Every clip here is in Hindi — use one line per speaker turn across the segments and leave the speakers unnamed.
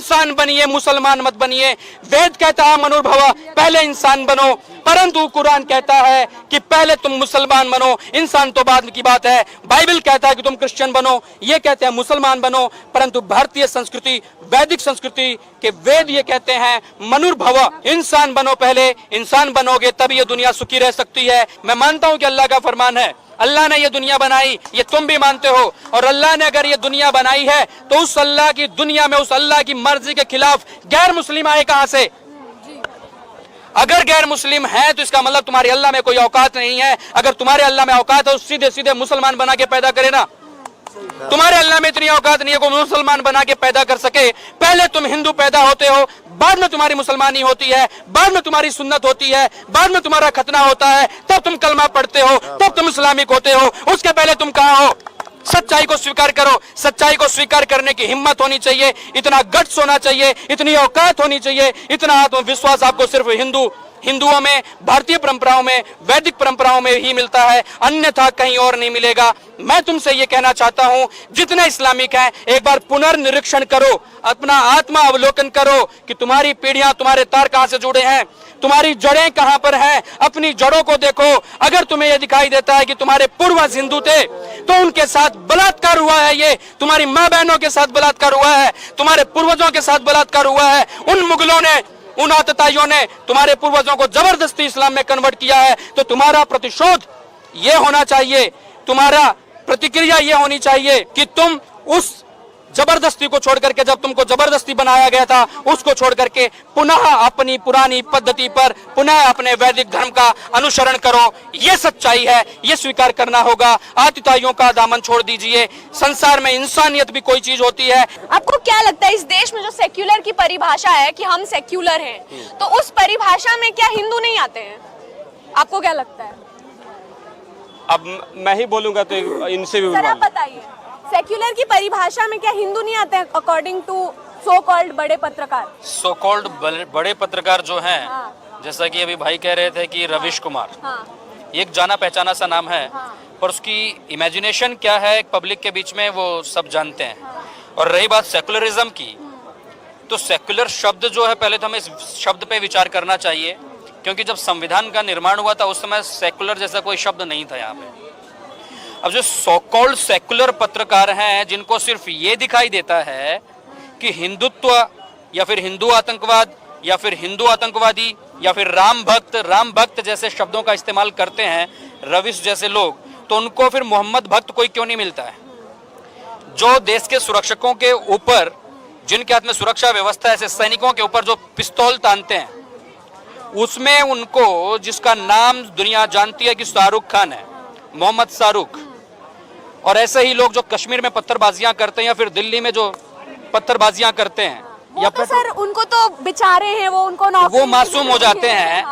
इंसान बनिए, मुसलमान मत बनिए। वेद कहता है मनुर्भव, पहले इंसान बनो, परंतु कुरान कहता है कि पहले तुम मुसलमान बनो, इंसान तो बाद की बात है। बाइबल कहता है कि तुम क्रिश्चियन बनो, ये कहते हैं मुसलमान बनो, परंतु भारतीय संस्कृति, वैदिक संस्कृति के वेद ये कहते हैं मनुर्भव, इंसान बनो, पहले इंसान बनोगे तब ये दुनिया सुखी रह सकती है। मैं मानता हूं कि अल्लाह का फरमान है, अल्लाह ने ये दुनिया बनाई, ये तुम भी मानते हो, और अल्लाह ने अगर ये दुनिया बनाई है तो उस अल्लाह की दुनिया में, उस अल्लाह की मर्जी के खिलाफ गैर मुस्लिम आए कहां से? अगर गैर मुस्लिम है तो इसका मतलब तुम्हारे अल्लाह में कोई औकात नहीं है। अगर तुम्हारे अल्लाह में औकात है तो सीधे सीधे मुसलमान बना के पैदा करे ना। तुम्हारे अल्लाह में इतनी औकात नहीं है कोई मुसलमान बना के पैदा कर सके। पहले तुम हिंदू पैदा होते हो, बाद में तुम्हारी मुसलमानी होती है, बाद में तुम्हारी सुन्नत होती है, बाद में तुम्हारा खतना होता है, तब तुम कलमा पढ़ते हो, तब तुम इस्लामिक होते हो। उसके पहले तुम कहां हो? सच्चाई को स्वीकार करो। सच्चाई को स्वीकार करने की हिम्मत होनी चाहिए, इतना गट्स होना चाहिए, इतनी औकात होनी चाहिए, इतना आत्मविश्वास आपको सिर्फ हिंदुओं में, भारतीय परंपराओं में, वैदिक परंपराओं में ही मिलता है, अन्यथा कहीं और नहीं मिलेगा। मैं तुमसे ये कहना चाहता हूं, जितने इस्लामिक हैं एक बार पुनर्निरीक्षण करो, अपना आत्मा अवलोकन करो कि तुम्हारी पीढ़ियां, तुम्हारे तार कहां से जुड़े हैं, तुम्हारी जड़ें कहां पर हैं। अपनी जड़ों को देखो। अगर तुम्हें यह दिखाई देता है कि तुम्हारे पूर्वज हिंदू थे तो उनके साथ बलात्कार हुआ है, ये तुम्हारी मां बहनों के साथ बलात्कार हुआ है, तुम्हारे पूर्वजों के साथ बलात्कार हुआ है, उन मुगलों ने, उन आतताइयों ने तुम्हारे पूर्वजों को जबरदस्ती इस्लाम में कन्वर्ट किया है, तो तुम्हारा प्रतिशोध ये होना चाहिए, तुम्हारा प्रतिक्रिया ये होनी चाहिए कि तुम उस जबरदस्ती को छोड़ करके, जब तुमको जबरदस्ती बनाया गया था, उसको छोड़ करके पुनः अपनी पुरानी पद्धति पर, पुनः अपने वैदिक धर्म का अनुसरण करो। ये सच्चाई है, ये स्वीकार करना होगा। आतिताइयों का दामन छोड़ दीजिए। संसार में इंसानियत भी कोई चीज होती है।
आपको क्या लगता है इस देश में जो सेक्युलर की परिभाषा है कि हम सेक्युलर हैं, तो उस परिभाषा में क्या हिंदू नहीं आते हैं? आपको क्या लगता है?
अब मैं ही बोलूंगा तो इनसे भी
सर आप बताइए, सेक्युलर की परिभाषा में क्या हिंदू नहीं आते हैं अकॉर्डिंग टू सो कॉल्ड बड़े पत्रकार?
सो कॉल्ड बड़े पत्रकार जो हैं,
हाँ।
जैसा कि अभी भाई कह रहे थे कि रविश कुमार,
हाँ।
एक जाना पहचाना सा नाम है,
हाँ।
पर उसकी इमेजिनेशन क्या है पब्लिक के बीच में वो सब जानते हैं। और रही बात सेकुलरिज्म की, तो सेकुलर शब्द जो है, पहले तो हमें इस शब्द पे विचार करना चाहिए, क्योंकि जब संविधान का निर्माण हुआ था उस समय सेकुलर जैसा कोई शब्द नहीं था यहाँ पे। अब जो सो कॉल्ड सेकुलर पत्रकार हैं, जिनको सिर्फ ये दिखाई देता है कि हिंदुत्व या फिर हिंदू आतंकवाद या फिर हिंदू आतंकवादी या फिर राम भक्त जैसे शब्दों का इस्तेमाल करते हैं रविश जैसे लोग, तो उनको फिर मोहम्मद भक्त कोई क्यों नहीं मिलता है? जो देश के सुरक्षकों के ऊपर, जिनके हाथ में सुरक्षा व्यवस्था, ऐसे सैनिकों के ऊपर जो पिस्तौल तानते हैं, उसमें उनको, जिसका नाम दुनिया जानती है कि शाहरुख खान है, मोहम्मद शाहरुख, और ऐसे ही लोग जो कश्मीर में पत्थरबाजियां करते हैं या फिर दिल्ली में जो पत्थरबाजियां करते हैं, या
तो सर उनको तो बेचारे हैं, वो
मासूम हो जाते हैं।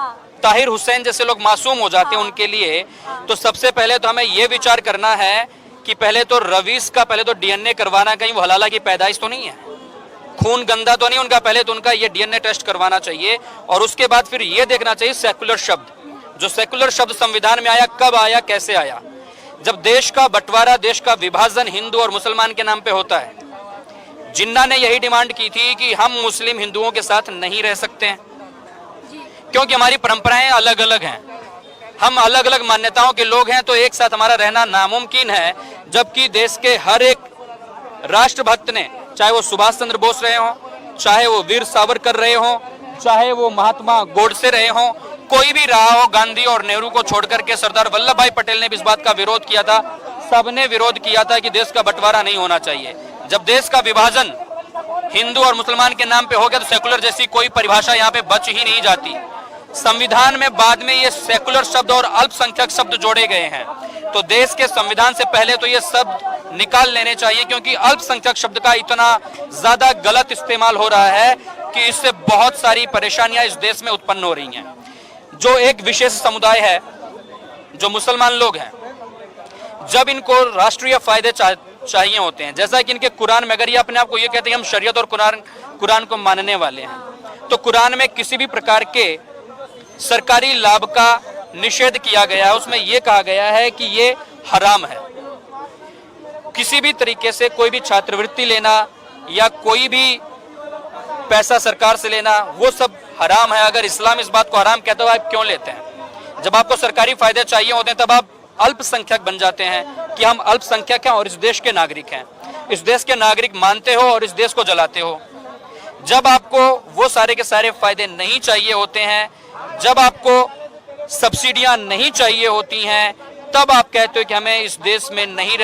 ताहिर हुसैन जैसे लोग मासूम हो जाते हैं उनके लिए। तो सबसे पहले तो हमें ये विचार करना है कि पहले तो रवीश का पहले तो डीएनए करवाना, कहीं वो हलाला की पैदाइश तो नहीं है, खून गंदा तो नहीं उनका, पहले तो उनका ये डीएनए टेस्ट करवाना चाहिए। और उसके बाद फिर ये देखना चाहिए सेकुलर शब्द, जो सेकुलर शब्द संविधान में आया, कब आया, कैसे आया? जब देश का बंटवारा, देश का विभाजन हिंदू और मुसलमान के नाम पे होता है। जिन्ना ने यही डिमांड की थी कि हम मुस्लिम हिंदुओं के साथ नहीं रह सकते हैं, क्योंकि हमारी परंपराएं अलग अलग हैं, हम अलग अलग मान्यताओं के लोग हैं, तो एक साथ हमारा रहना नामुमकिन है। जबकि देश के हर एक राष्ट्रभक्त ने, चाहे वो सुभाष चंद्र बोस रहे हों, चाहे वो वीर सावरकर रहे हों, चाहे वो महात्मा गोडसे रहे हों, कोई भी रहा हो, गांधी और नेहरू को छोड़कर के सरदार वल्लभ भाई पटेल ने भी इस बात का विरोध किया था। सबने विरोध किया था कि देश का बंटवारा नहीं होना चाहिए। जब देश का विभाजन हिंदू और मुसलमान के नाम पे हो गया तो सेकुलर जैसी कोई परिभाषा यहाँ पे बच ही नहीं जाती। संविधान में बाद में ये सेकुलर शब्द और अल्पसंख्यक शब्द जोड़े गए हैं, तो देश के संविधान से पहले तो ये शब्द निकाल लेने चाहिए, क्योंकि अल्पसंख्यक शब्द का इतना ज्यादा गलत इस्तेमाल हो रहा है कि इससे बहुत सारी परेशानियां इस देश में उत्पन्न हो रही हैं। जो एक विशेष समुदाय है, जो मुसलमान लोग हैं, जब इनको राष्ट्रीय फायदे चाहिए होते हैं, जैसा कि इनके कुरान में, अगर ये अपने आप को ये कहते हैं हम शरीयत और कुरान को मानने वाले हैं, तो कुरान में किसी भी प्रकार के सरकारी लाभ का निषेध किया गया है। उसमें यह कहा गया है कि ये हराम है। किसी भी तरीके से कोई भी छात्रवृत्ति लेना या कोई भी पैसा सरकार से लेना, वो सब हराम है। अगर इस्लाम इस बात को हराम कहता है, आप क्यों लेते हैं? जब आपको सरकारी फायदे चाहिए होते हैं तब आप अल्पसंख्यक बन जाते हैं कि हम अल्पसंख्यक हैं और इस देश के नागरिक हैं। इस देश के नागरिक मानते हो और इस देश को जलाते हो। जब आपको वो सारे के सारे फायदे नहीं चाहिए होते हैं, जब आपको सब्सिडियां नहीं चाहिए होती हैं, तब आप कहते हो कि हमें इस देश में नहीं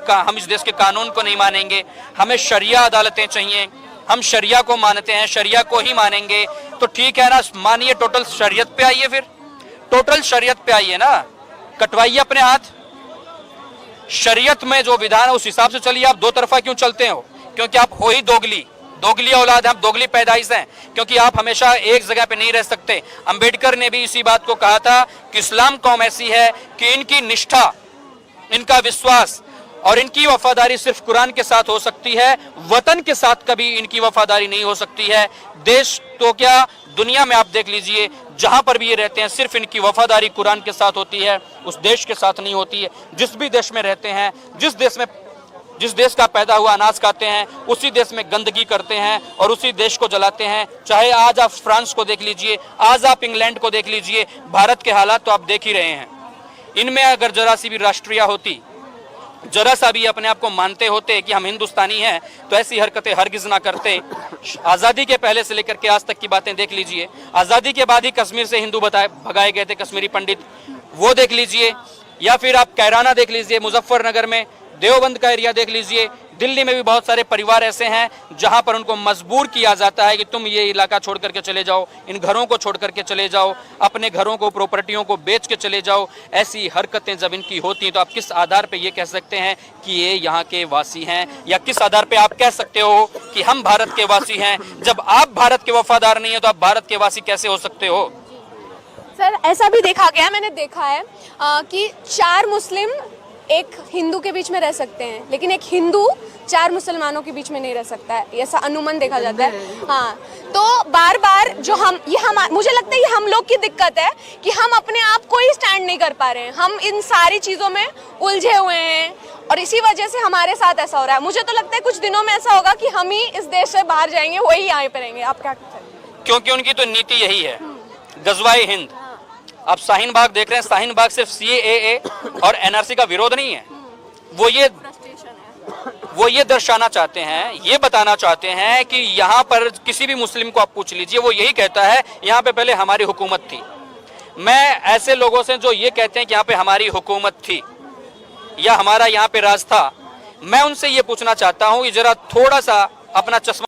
हम इस देश के कानून को नहीं मानेंगे, हमें शरिया अदालतें चाहिए, हम शरिया को मानते हैं, शरिया को ही मानेंगे। तो ठीक है ना, मानिए टोटल शरीयत पे आइए, फिर टोटल शरीयत पे आइए ना, कटवाइए अपने हाथ। शरीयत में जो विधान है उस हिसाब से चलिए। आप दो तरफा क्यों चलते हो? क्योंकि आप हो ही दोगली औलाद हैं, आप दोगली पैदाइश हैं, क्योंकि आप हमेशा एक जगह पे नहीं रह सकते। अंबेडकर ने भी इसी बात को कहा था कि इस्लाम कौम ऐसी है कि इनकी निष्ठा, इनका विश्वास और इनकी वफादारी सिर्फ कुरान के साथ हो सकती है, वतन के साथ कभी इनकी वफादारी नहीं हो सकती है। देश तो क्या, दुनिया में आप देख लीजिए, जहां पर भी ये रहते हैं सिर्फ इनकी वफादारी कुरान के साथ होती है, उस देश के साथ नहीं होती है। जिस भी देश में रहते हैं, जिस देश का पैदा हुआ अनाज खाते हैं, उसी देश में गंदगी करते हैं और उसी देश को जलाते हैं। चाहे आज आप फ्रांस को देख लीजिए, आज आप इंग्लैंड को देख लीजिए, भारत के हालात तो आप देख ही रहे हैं। इनमें अगर जरा सी भी राष्ट्रीय होती, जरा सा भी अपने आप को मानते होते कि हम हिंदुस्तानी हैं, तो ऐसी हरकतें हरगिज ना करते। आज़ादी के पहले से लेकर के आज तक की बातें देख लीजिए। आज़ादी के बाद ही कश्मीर से हिंदू भगाए गए थे, कश्मीरी पंडित, वो देख लीजिए। या फिर आप कैराना देख लीजिए, मुजफ्फरनगर में, देवबंद का एरिया देख लीजिए। दिल्ली में भी बहुत सारे परिवार ऐसे हैं जहां पर उनको मजबूर किया जाता है कि तुम ये इलाका छोड़ करके चले जाओ, इन घरों को छोड़ करके चले जाओ, अपने घरों को, प्रॉपर्टियों को बेच के चले जाओ। ऐसी हरकतें जब इनकी होती हैं तो आप किस आधार पे ये कह सकते हैं कि ये यहाँ के वासी हैं, या किस आधार पे आप कह सकते हो कि हम भारत के वासी हैं? जब आप भारत के वफादार नहीं है तो आप भारत के वासी कैसे हो सकते हो?
सर, ऐसा भी देखा गया, मैंने देखा है कि 4 मुस्लिम एक हिंदू के बीच में रह सकते हैं, लेकिन एक हिंदू 4 मुसलमानों के बीच में नहीं रह सकता है, ऐसा अनुमान देखा जाता है। हाँ, तो बार बार जो मुझे लगता है ये हम लोग की दिक्कत है कि हम अपने आप को ही स्टैंड नहीं कर पा रहे हैं। हम इन सारी चीज़ों में उलझे हुए हैं और इसी वजह से हमारे साथ ऐसा हो रहा है। मुझे तो लगता है कुछ दिनों में ऐसा होगा कि हम ही इस देश से बाहर जाएंगे, वही यहाँ पे रहेंगे। आप क्या कहते हैं?
क्योंकि उनकी तो नीति यही है, गजवाए हिंद। आप शाहीन बाग देख रहे हैं, शाहीन बाग सिर्फ CAA और NRC का विरोध नहीं है, वो ये दर्शाना चाहते हैं, ये बताना चाहते हैं कि यहाँ पर किसी भी मुस्लिम को आप पूछ लीजिए, वो यही कहता है यहाँ पे पहले हमारी हुकूमत थी। मैं ऐसे लोगों से जो ये कहते हैं कि यहाँ पे हमारी हुकूमत थी या हमारा यहाँ पे राज था, मैं उनसे ये पूछना चाहता हूँ कि जरा थोड़ा सा अपना चश्मा